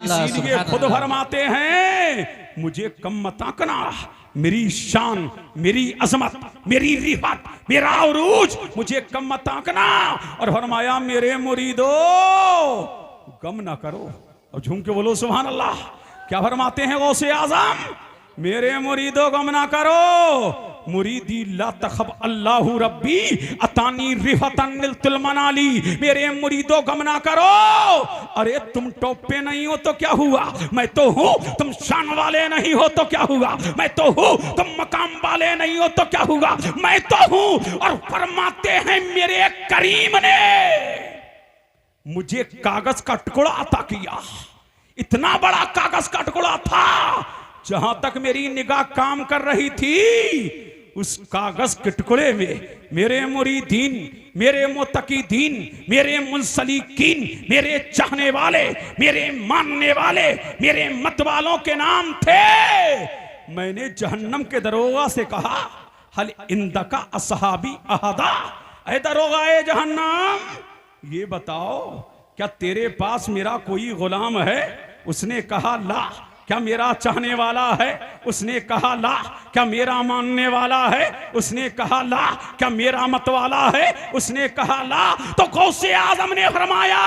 इसीलिए खुद फरमाते हैं मुझे कम मत आंकना, मेरी शान, मेरी अजमत, मेरी रिफत, मेरा उरूज मुझे कम मत आंकना। और फरमाया मेरे मुरीदो गम ना करो। और झूम के बोलो सुभान अल्लाह। क्या फरमाते हैं गौसे आजम, मेरे मुरीदो गम ना करो, मुरीदी ला तखब अल्लाहु रब्बी अतानी रिफतन निलतुल मनाली। मेरे मुरीदो गम ना करो, अरे तुम टॉप पे नहीं हो तो क्या हुआ, मैं तो हूं। तुम शान वाले नहीं हो तो क्या हुआ, मैं तो हूं। तुम मकाम वाले नहीं हो तो क्या हुआ, मैं तो हूं। और फरमाते हैं मेरे करीम ने मुझे कागज का टुकड़ा अता किया। इतना बड़ा कागज का टुकड़ा था, जहां तक मेरी निगाह काम कर रही थी उस कागज के टुकड़े में मेरे मुरीदीन, मेरे मुतकीदीन, मेरे मुंसलिकीन, मेरे चाहने वाले, मेरे मानने वाले, मेरे मत वालों के नाम थे। मैंने जहन्नम के दरोगा से कहा हल इंदका असहाबी अहदा, ऐ दरोगा ए जहन्नम ये बताओ क्या तेरे पास मेरा कोई गुलाम है। उसने कहा ला। क्या मेरा चाहने वाला है, उसने कहा ला। क्या मेरा मानने वाला है, उसने कहा ला। क्या मेरा मत वाला है, उसने कहा ला। तो गौसे आजम ने फरमाया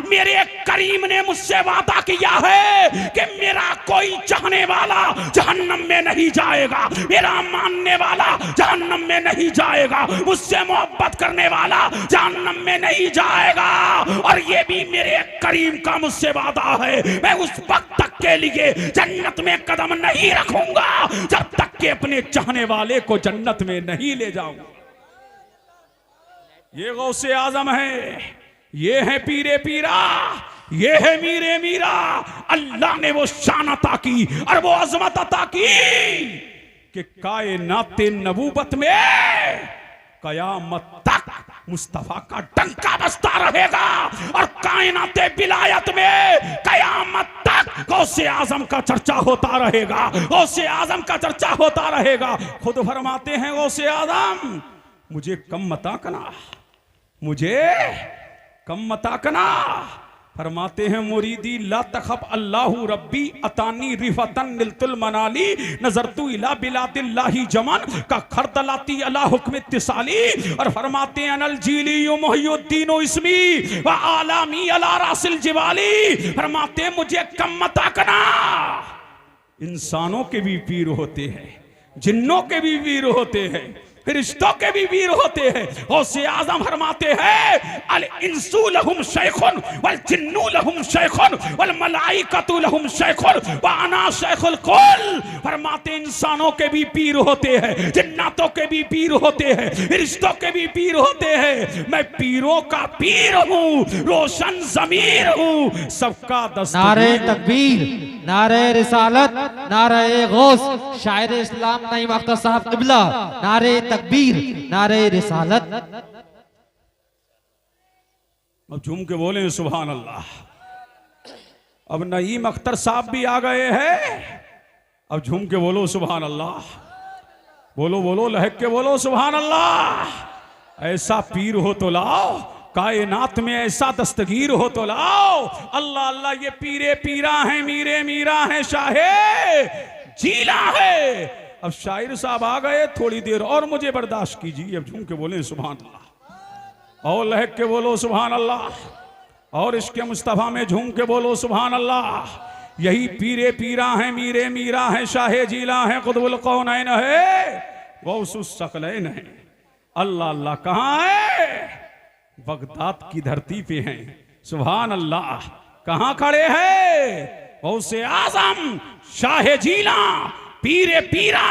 मेरे करीम ने मुझसे वादा किया है कि मेरा कोई चाहने वाला जहन्नम में नहीं जाएगा, मेरा मानने वाला जहन्नम में नहीं जाएगा, मुझसे मोहब्बत करने वाला जहन्नम में नहीं जाएगा। और ये भी मेरे करीम का मुझसे वादा है, मैं उस वक्त तक के लिए जन्नत में कदम नहीं रखूंगा जब तक कि अपने चाहने वाले को जन्नत में नहीं ले जाऊंगा। ये गौसे आजम है, ये है पीरे पीरा, ये है मीरे मीरा। अल्लाह ने वो शान अता की और वो अजमत अता की कि कायनाते नबूवत में कयामत तक मुस्तफा का डंका बजता रहेगा। और कायनाते विलायत में कयामत तक गौसे आजम का चर्चा होता रहेगा, गौसे आजम का चर्चा होता रहेगा। खुद फरमाते हैं गौसे आजम मुझे कम मत आंकना, मुझे कम मत आंकना। फरमाते हैं मुरीदी ला तखब अल्लाहु रब्बी अतानी रिफतन निलतुल मनाली नजरतु इला बिलादिल्लाहि जमन का खरदलाती अला हुक्म इत्तिसाली। और फरमाते हैं अनल जीली मुहियुद्दीन इसमी व आलामी अला रासिल जिवाली। फरमाते हैं मुझे कम मत आंकना। इंसानों के भी पीर होते हैं, जिन्नों के भी वीर होते हैं, फरिश्तों के भी वीर होते हैं। गौसे आजम फरमाते हैं अल इंसु लहुम शैखुन वल जिन्नु लहुम शैखुन वल मलाइकतु लहुम शैखुन व अना शैखुल कुल। फरमाते इंसानों के भी पीर होते हैं, जिन्नातों के भी पीर होते हैं, फरिश्तों के भी पीर होते हैं। मैं पीरों का पीर हूँ, रोशन ज़मीर हूँ, सबका दस्तगीर। नारे तकबीर, नारे रिसालत, नारे गौस, शायर इस्लाम नईम अख्तर साहब क़िबला। नारे तकबीर, नारे रिसालत। अब झूम के बोले सुभान अल्लाह। अब नईम अख्तर साहब भी आ गए हैं, अब झूम के बोलो सुभान अल्लाह। बोलो बोलो लहक के बोलो सुभान अल्लाह। ऐसा पीर हो तो लाओ, कायनात में ऐसा दस्तगीर हो तो लाओ। अल्लाह अल्लाह ये पीरे पीरा हैं, मीरे मीरा हैं, शाहे जीला है। अब शायर साहब आ गए, थोड़ी देर और मुझे बर्दाश्त कीजिए। अब झूम के बोले सुभान अल्लाह और लहक के बोलो सुभान अल्लाह और इसके मुस्तफा में झूम के बोलो सुभान अल्लाह। यही पीरे पीरा हैं, मीरे मीरा हैं, शाहे जीला हैं, कुतुबुल कौनैन है, गौसुस सकलैन है। अल्लाह अल्लाह कहाँ है? बगदाद की धरती पे हैं। सुभान अल्लाह। कहां खड़े हैं? गौसे आजम शाहे जीला पीरे पीरा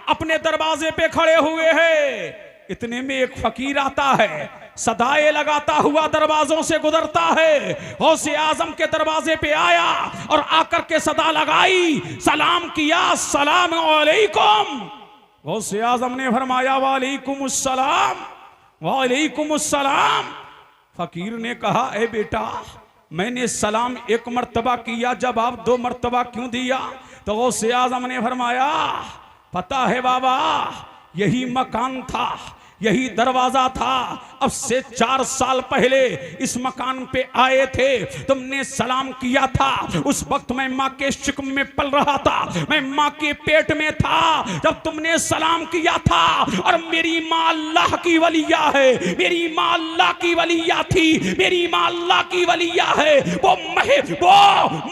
अपने दरवाजे पे खड़े हुए हैं। इतने में एक फकीर आता है, सदाए लगाता हुआ दरवाजों से गुजरता है। गौसे आजम के दरवाजे पे आया और आकर के सदा लगाई, सलाम किया, सलाम अलैकुम। गौसे आजम ने फरमाया वालेकुम अस्सलाम, वालेकुम अस्सलाम। फकीर ने कहा ए बेटा मैंने सलाम एक मर्तबा किया, जवाब 2 मर्तबा क्यों दिया? तो गौसे आजम ने फरमाया पता है बाबा यही मकान था, यही दरवाजा था। अब से 4 साल पहले इस मकान पे आए थे, तुमने सलाम किया था। उस वक्त मैं माँ के शिकम में पल रहा था, मैं माँ के पेट में था जब तुमने सलाम किया था। और मेरी माँ अल्लाह की वलिया है, मेरी माँ अल्लाह की वलिया थी, मेरी माँ अल्लाह की वलिया है। वो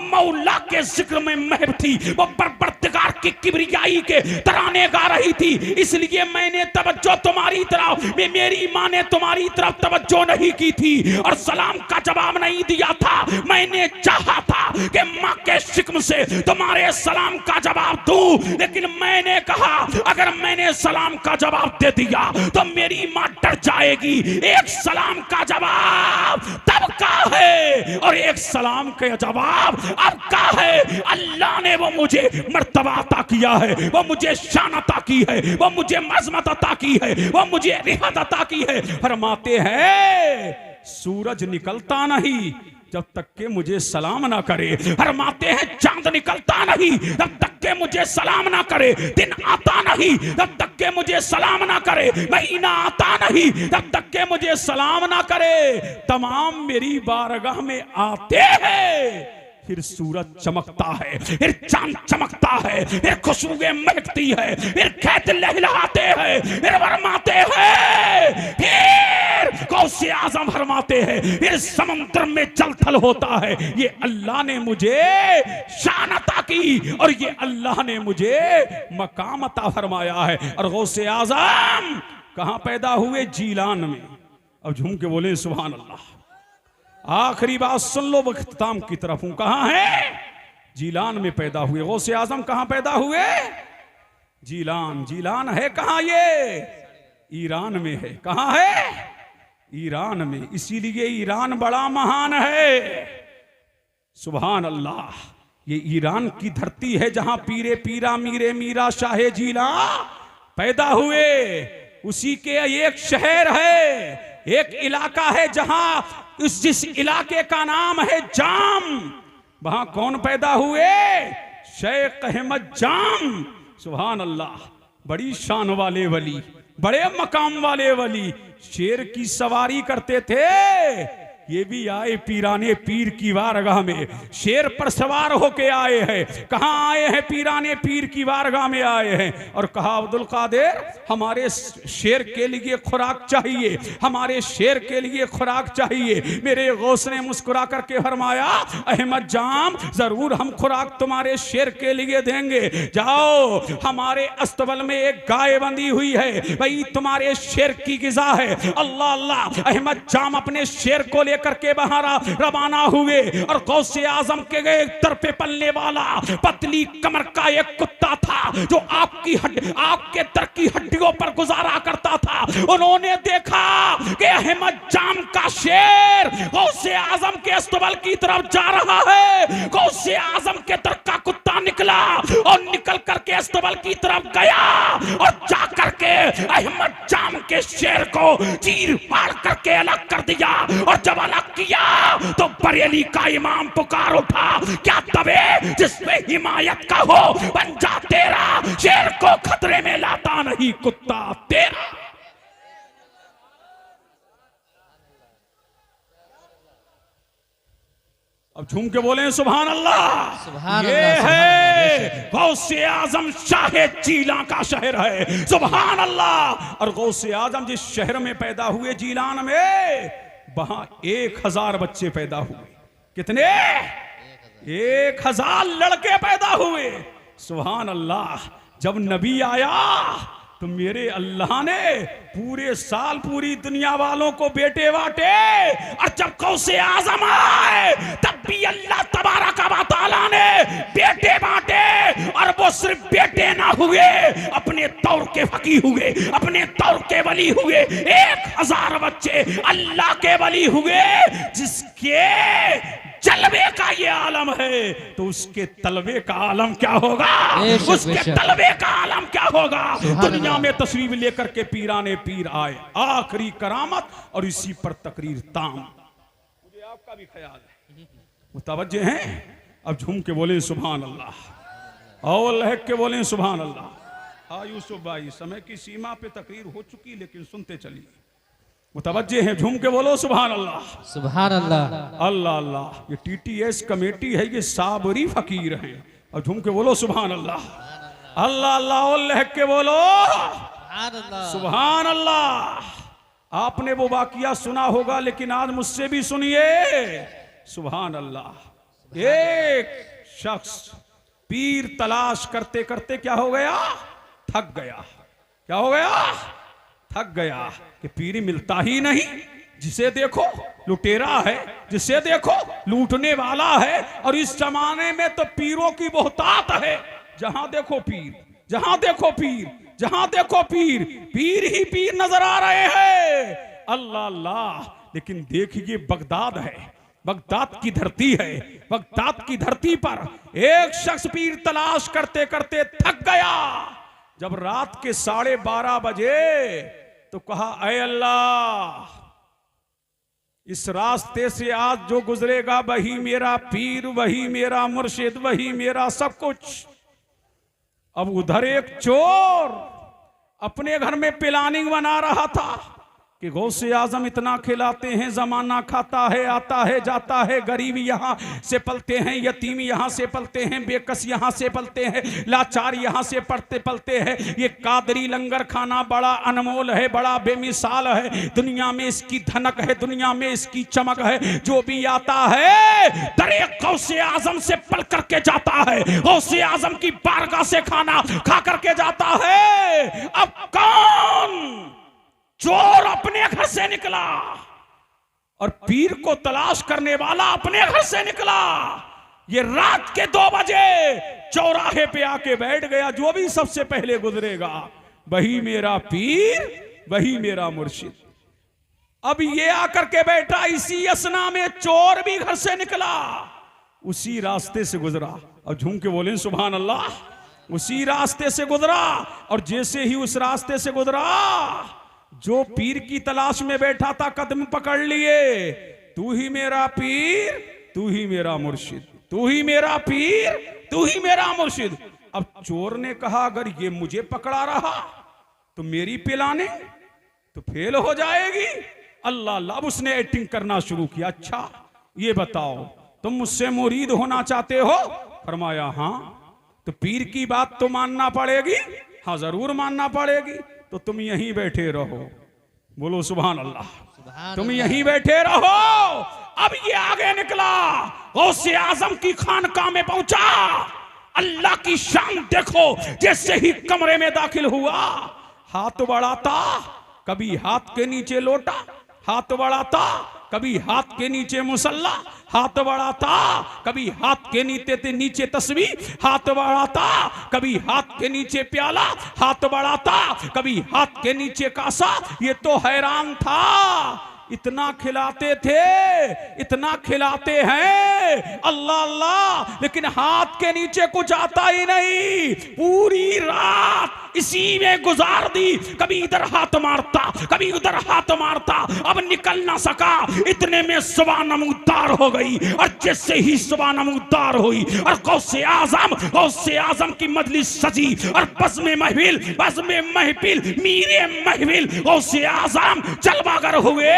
मौला के जिक्र में महब थी, वो परवरदिगार की किबरियाई के तराने गा रही थी। इसलिए मैंने तवज्जो तुम्हारी तरफ, मेरी माँ ने तुम्हारी तरफ तवज्जो नहीं की थी और सलाम का जवाब नहीं दिया था। मैंने चाहा था कि माँ के शिकम से तुम्हारे सलाम का जवाब दूं, लेकिन मैंने कहा अगर मैंने सलाम का जवाब दे दिया तो मेरी माँ डर जाएगी। एक सलाम का जवाब तब का है और एक सलाम का जवाब अब का है। अल्लाह ने वो मुझे मर्तबा अता किया है, वो मुझे शान अता की है, वो मुझे मज़मत अता की है, वो मुझे रिफत अता की है। फरमाते हैं सूरज निकलता नहीं जब तक के मुझे सलाम ना करे। फरमाते हैं चांद निकलता नहीं जब तक के मुझे सलाम ना करे। दिन आता नहीं जब तक के मुझे सलाम ना करे। महीना आता नहीं जब तक के मुझे सलाम ना करे। तमाम मेरी बारगाह में आते हैं, फिर सूरज चमकता है, फिर चांद चमकता है, फिर खुशबुएं महकती है, फिर खेत लहलहाते हैं, फिर फरमाते हैं, फिर गौसे आजम फरमाते हैं, फिर समुद्र में जल थल होता है। ये अल्लाह ने मुझे शान अता की और ये अल्लाह ने मुझे मकाम अता फरमाया है। और गौसे आजम कहां पैदा हुए? जीलान में। अब झूम के बोले सुभान अल्लाह। आखिरी बात सुन लो, इख्तिताम की तरफ हूं। कहां है? जीलान में पैदा हुए। गौसे आजम कहां पैदा हुए? जीलान। जीलान है कहां? ये ईरान में है। कहां है? ईरान में। इसीलिए ईरान बड़ा महान है। सुभान अल्लाह। ये ईरान की धरती है जहां पीरे पीरा मीरे मीरा शाहे जीला पैदा हुए। उसी के एक शहर है, एक इलाका है जहां जिस इलाके का नाम है जाम। वहां कौन पैदा हुए? शेख अहमद जाम। सुभान अल्लाह। बड़ी शान वाले वली, बड़े मकाम वाले वली, शेर की सवारी करते थे। ये भी आए पीराने पीर की वारगाह में, शेर पर सवार होके आए हैं। कहां आए हैं? पीराने पीर की वारगाह में आए हैं। और कहा अब्दुल कादिर हमारे शेर के लिए खुराक चाहिए, हमारे शेर के लिए खुराक चाहिए। मेरे गौस ने मुस्कुरा करके फरमाया अहमद जाम जरूर हम खुराक तुम्हारे शेर के लिए देंगे। जाओ, हमारे अस्तबल में एक गाय बंधी हुई है, भाई तुम्हारे शेर की गिजा है। अल्लाह अल्लाह। अहमद जाम अपने शेर को करके बाहर रवाना हुए और गौसे आजम के एक तरफे पलने वाला पतली कमर का एक कुत्ता था जो आपके तर की हड्डियों पर गुजारा करता था। उन्होंने देखा कि अहमद जाम का शेर गौसे आजम के अस्तबल की तरफ जा रहा है। गौसे आजम के तर का कुत्ता निकला और निकल करके अस्तबल की तरफ गया और जा करके अहमद जाम के शेर को चीर फाड़ करके अलग कर दिया। और जब अलग किया तो बरेली का इमाम पुकार उठा, क्या तबे जिसमें हिमायत का हो बन जा तेरा, शेर को खतरे में लाता नहीं कुत्ता तेरा। अब झूम के बोले सुभान अल्लाह। सुभान ये अल्लाह, है गौसे आजम शाहे जीला का शहर है। सुभान अल्लाह। और गौसे आजम जिस शहर में पैदा हुए जीलान में, वहां 1000 बच्चे पैदा हुए। कितने? 1000 लड़के पैदा हुए। सुभान अल्लाह। जब नबी आया तो मेरे अल्लाह ने पूरे साल पूरी दुनिया वालों को बेटे बांटे। और जब गौसे आजम आए तब भी अल्लाह तबारक व तआला ने बेटे बांटे। और वो सिर्फ बेटे ना हुए, अपने दौर के फकीह हुए, अपने दौर के वली हुए। 1000 बच्चे अल्लाह के वली हुए। जिसके जलवे का ये आलम है तो उसके तलबे का आलम क्या होगा? उसके तलबे का आलम क्या होगा? दुनिया में तशरीफ लेकर के पीराने पीर आए। आखिरी करामत और इसी पर तकरीर ताम। मुझे आपका भी ख्याल है, मुतवज्जे हैं? अब झूम के बोले सुभान अल्लाह और लहक के बोले सुभान अल्लाह। हाँ यूसुफ भाई, समय की सीमा पे तकरीर हो चुकी, लेकिन सुनते चलिए, मुतवज्जे हैं, झूम के बोलो सुभान अल्लाह। सुभान अल्लाह। अल्लाह अल्लाह। ये टीटीएस कमेटी है, ये साबरी फकीर हैं, और झूम के बोलो सुभान अल्लाह। अल्लाह अल्लाह और लहक के बोलो सुभान अल्लाह। आपने वो वाकिया सुना होगा, लेकिन आज मुझसे भी सुनिए सुभान अल्लाह। एक शख्स पीर तलाश करते करते क्या हो गया, थक गया। क्या हो गया, थक गया कि पीर मिलता ही नहीं। जिसे देखो लुटेरा है, जिसे देखो लूटने वाला है, और इस जमाने में तो पीरों की बहुतात है। जहां देखो पीर, जहां देखो पीर, जहां देखो पीर, पीर ही पीर नजर आ रहे हैं। अल्लाह अल्लाह। लेकिन देखिए बगदाद है, बगदाद की धरती है, बगदाद की धरती पर एक शख्स पीर तलाश करते करते थक गया। जब रात के 12:30 बजे तो कहा, ऐ अल्लाह, इस रास्ते से आज जो गुजरेगा वही मेरा पीर, वही मेरा मुर्शिद, वही मेरा सब कुछ। अब उधर एक चोर अपने घर में प्लानिंग बना रहा था कि गौसे आजम इतना खिलाते हैं, जमाना खाता है, आता है जाता है, गरीब यहाँ से पलते हैं, यतीम यहाँ से पलते हैं, बेकस यहाँ से पलते हैं, लाचार यहाँ से पलते पलते हैं। ये कादरी लंगर खाना बड़ा अनमोल है, बड़ा बेमिसाल है। दुनिया में इसकी धनक है, दुनिया में इसकी चमक है। जो भी आता है दरे गौसे आजम से पल करके जाता है, गौसे आजम की बारगाह से खाना खा करके जाता है। अब कौन चोर अपने घर से निकला और पीर को तलाश करने वाला अपने घर से निकला। ये रात के 2 बजे चौराहे पे आके बैठ गया। जो भी सबसे पहले गुजरेगा वही मेरा पीर, वही मेरा मुर्शिद। अब ये आकर के बैठा, इसी असना में चोर भी घर से निकला, उसी रास्ते से गुजरा। और झूम के बोले सुभान अल्लाह। उसी रास्ते से गुजरा, और जैसे ही उस रास्ते से गुजरा, जो पीर की तलाश में बैठा था कदम पकड़ लिए। तू ही मेरा पीर, तू ही मेरा मुर्शिद, तू ही मेरा पीर, तू ही मेरा मुर्शिद। अब चोर ने कहा, अगर ये मुझे पकड़ा रहा तो मेरी पिलाने तो फेल हो जाएगी। अल्लाह अल्लाह। अब उसने एक्टिंग करना शुरू किया। अच्छा ये बताओ, तुम मुझसे मुरीद होना चाहते हो? फरमाया हाँ। तो पीर की बात तो मानना पड़ेगी? हाँ जरूर मानना पड़ेगी। तो तुम यहीं बैठे रहो। बोलो सुभान अल्लाह। तुम यहीं बैठे रहो। अब ये आगे निकला, गौसे आजम की खानकाह में पहुंचा। अल्लाह की शान देखो। जैसे ही कमरे में दाखिल हुआ, हाथ बढ़ाता, कभी हाथ के नीचे लोटा, हाथ बढ़ाता, कभी हाथ के नीचे मुसल्ला, हाथ बढ़ाता, कभी हाथ के नीचे तस्वीर, हाथ बढ़ाता, कभी हाथ के नीचे प्याला, हाथ बढ़ाता, कभी हाथ के नीचे कासा। ये तो हैरान था, इतना खिलाते थे, इतना खिलाते हैं, अल्लाह अल्लाह, लेकिन हाथ के नीचे कुछ आता ही नहीं। पूरी रात इसी में गुजार दी। कभी इधर हाथ मारता, कभी उधर हाथ मारता। अब निकल ना सका। इतने में सुबह नमूदार हो गई, और जैसे ही सुबह नमूदार हुई और गौसे आजम की मजलिस सजी, और बज़ में महफिल, मीरे महफिल, गौसे आजम जलवागर हुए।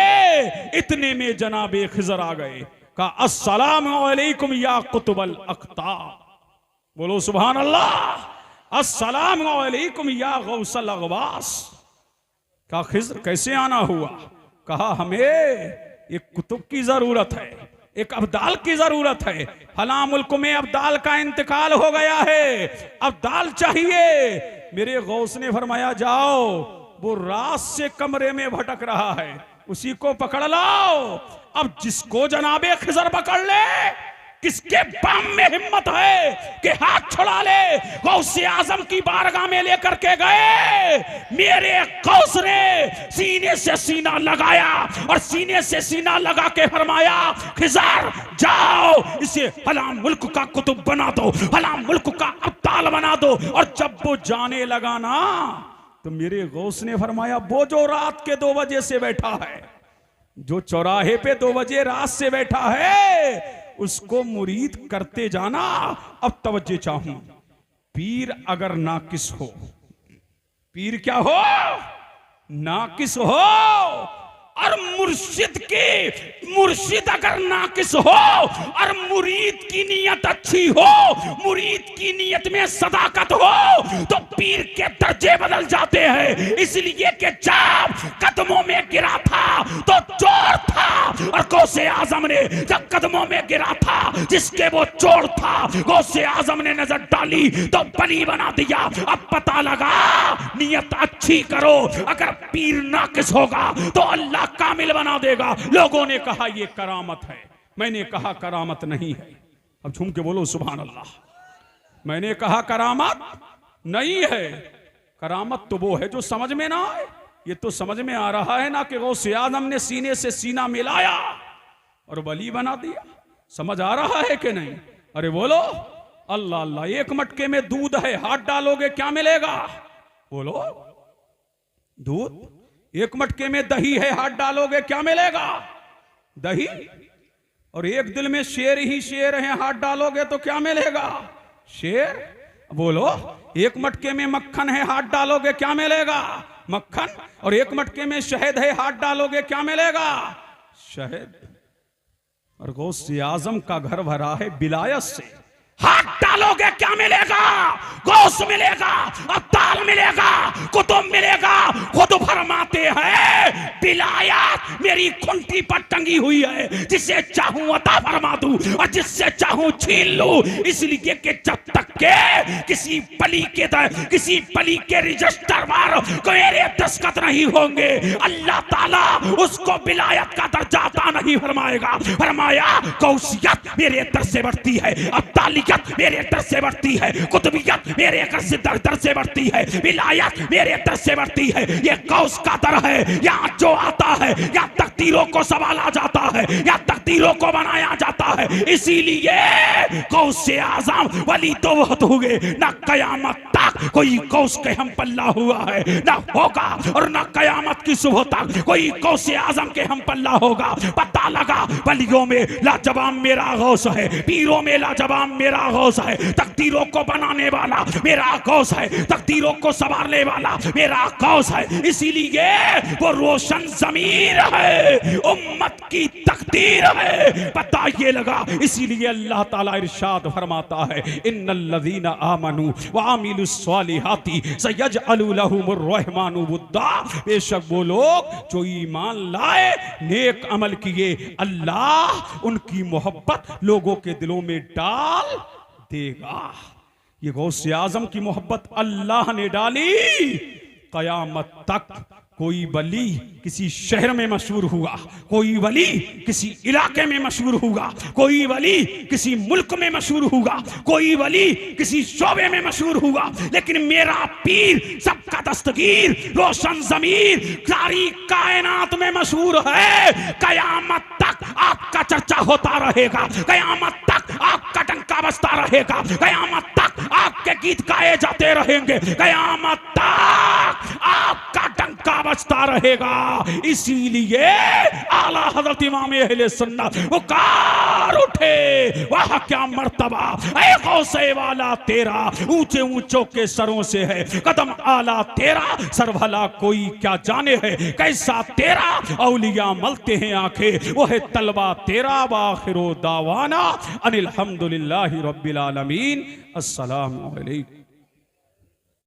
इतने में जनाबे खिज़र आ गए। कहा अस्सलामु अलैकुम या कुतुबल अख्ताब। बोलो सुभान अल्लाह। अस्सलामु अलैकुम या गौसल अगवास। कहा खिज़र कैसे आना हुआ? कहा हमें एक कुतुब की जरूरत है, एक अब्दाल की जरूरत है। फला मुल्क में अब्दाल का इंतकाल हो गया है, अब्दाल चाहिए। मेरे गौस ने फरमाया जाओ, वो रात से कमरे में भटक रहा है, उसी को पकड़ लाओ। अब जिसको जनाबे खिज़र पकड़ ले, किसके बाम में हिम्मत है कि हाथ छुड़ा ले, गौसे आजम की बारगाह में लेकर के गए। मेरे गौस ने सीने से सीना लगाया, और सीने से सीना लगा के फरमाया खिज़र जाओ, इसे फला मुल्क का कुतुब बना दो, फला मुल्क का अब्दाल बना दो। और जब वो जाने लगा ना, तो मेरे गौस ने फरमाया वो जो रात के 2 बजे से बैठा है, जो चौराहे पे 2 बजे रात से बैठा है, उसको मुरीद करते जाना। अब तवज्जो चाहूं, पीर अगर नाकिस हो, पीर क्या हो? नाकिस हो। और मुर्शिद अगर नाकिस हो और मुरीद की नीयत अच्छी हो, मुरीद की नीयत में सदाकत हो, तो पीर के दर्जे बदल जाते हैं। इसलिए कि जब कदमों में गिरा था तो चोर था, और गौसे आजम ने जब कदमों में गिरा था जिसके वो चोर था, गौसे आजम ने नजर डाली तो बली बना दिया। अब पता लगा नीयत अच्छी करो, अगर पीर नाकिस होगा तो अल्लाह कामिल बना देगा। लोगों ने कहा ये करामत है, मैंने कहा करामत नहीं है। अब झूम के बोलो सुभान अल्लाह। मैंने कहा करामत नहीं है। करामत तो वो है जो समझ में ना आए। ये तो समझ में आ रहा है ना कि गौसे आजम ने सीने से सीना मिलाया और वली बना दिया। समझ आ रहा है कि नहीं? अरे बोलो अल्लाह अल्लाह। एक मटके में दूध है, हाथ डालोगे क्या मिलेगा? बोलो दूध। एक मटके में दही है, हाथ डालोगे क्या मिलेगा? दही। और एक दिल में शेर ही शेर है, हाथ डालोगे तो क्या मिलेगा? शेर। बोलो एक मटके में मक्खन है, हाथ डालोगे क्या मिलेगा? मक्खन। और एक मटके में शहद है, हाथ डालोगे क्या मिलेगा? शहद। और गौसे आजम का घर भरा है विलायत से, हाथ डालोगे क्या मिलेगा? गौस मिलेगा, अब्दाल मिलेगा, कुतुब मिलेगा। खुद फरमाते हैं विलायत मेरी खूंटी पर टंगी हुई है, जिसे चाहूं अता फरमा दूं और जिससे चाहूं छीन लूं। इसलिए कि जब तक के किसी पली के रजिस्टर पर मेरे दस्तखत नहीं होंगे, अल्लाह ताला उसको विलायत का दर्जा अता नहीं फरमाएगा। फरमाया गौसियत मेरे दर से बढ़ती है, अब्दालियत मेरे दर से बढ़ती है, कुतुबियत मेरे दर से बढ़ती है, विलायत मेरे दर से बढ़ती है। ये गौस का दर है। यहाँ जो आता है या तकदीरों को संभाला जाता है या तकदीरों को बनाया जाता है। इसीलिए गौसे आजम वली तो बहुत हुए, ना कयामत तक कोई गौस के हम पल्ला हुआ है, ना होगा, और ना कयामत की सुबह तक कोई गौसे आजम के हम पल्ला होगा। पता लगा वलियों में लाजवाब मेरा गौस है, पीरों में लाजवाब मेरा गौस है, तकदीरों को बनाने वाला मेरा गौस है, तकदीरों को संभालने वाला मेरा गौस है। इसीलिए वो रोशन ज़मीर है, उम्मत की तकदीर है। पता ये लगा। इसीलिए अल्लाह ताला इरशाद फरमाता है इन्नल्लज़ीना आमनू व आमिलुस्सॉलिहाति सयजअलु लहुमुर रहमानु वुद्दा। बेशक वो लोग जो ईमान लाए, नेक अमल किए, अल्लाह उनकी मोहब्बत लोगों के दिलों में डाल देगा। ये गौसे आजम की मोहब्बत अल्लाह ने डाली। कयामत तक कोई वली किसी शहर में मशहूर हुआ, कोई वली किसी इलाके में मशहूर हुआ, कोई वली किसी मुल्क में मशहूर हुआ, कोई वली किसी शोबे में मशहूर हुआ, लेकिन मेरा पीर सबका दस्तगीर रोशन ज़मीर सारी कायनात में मशहूर है। कयामत तक आपका चर्चा होता रहेगा, कयामत तक आपका डंका बजता रहेगा, कयामत तक आपके गीत गाए जाते रहेंगे, कयामत तक आपका डंका बजता रहेगा। इसीलिए आला हज़रत इमाम अहले सुन्नत पुकार उठे, वाह क्या मर्तबा ऐ गौसे वाला तेरा, ऊंचे ऊंचों के सरों से है कदम आला तेरा, सर भला कोई क्या जाने है कैसा तेरा, औलिया मलते हैं आंखें वो है तलवा तेरा। वाखिरो दावाना अनिल हम्दुलिल्लाहि रब्बिल आलमीन। अस्सलामु अलैकुम।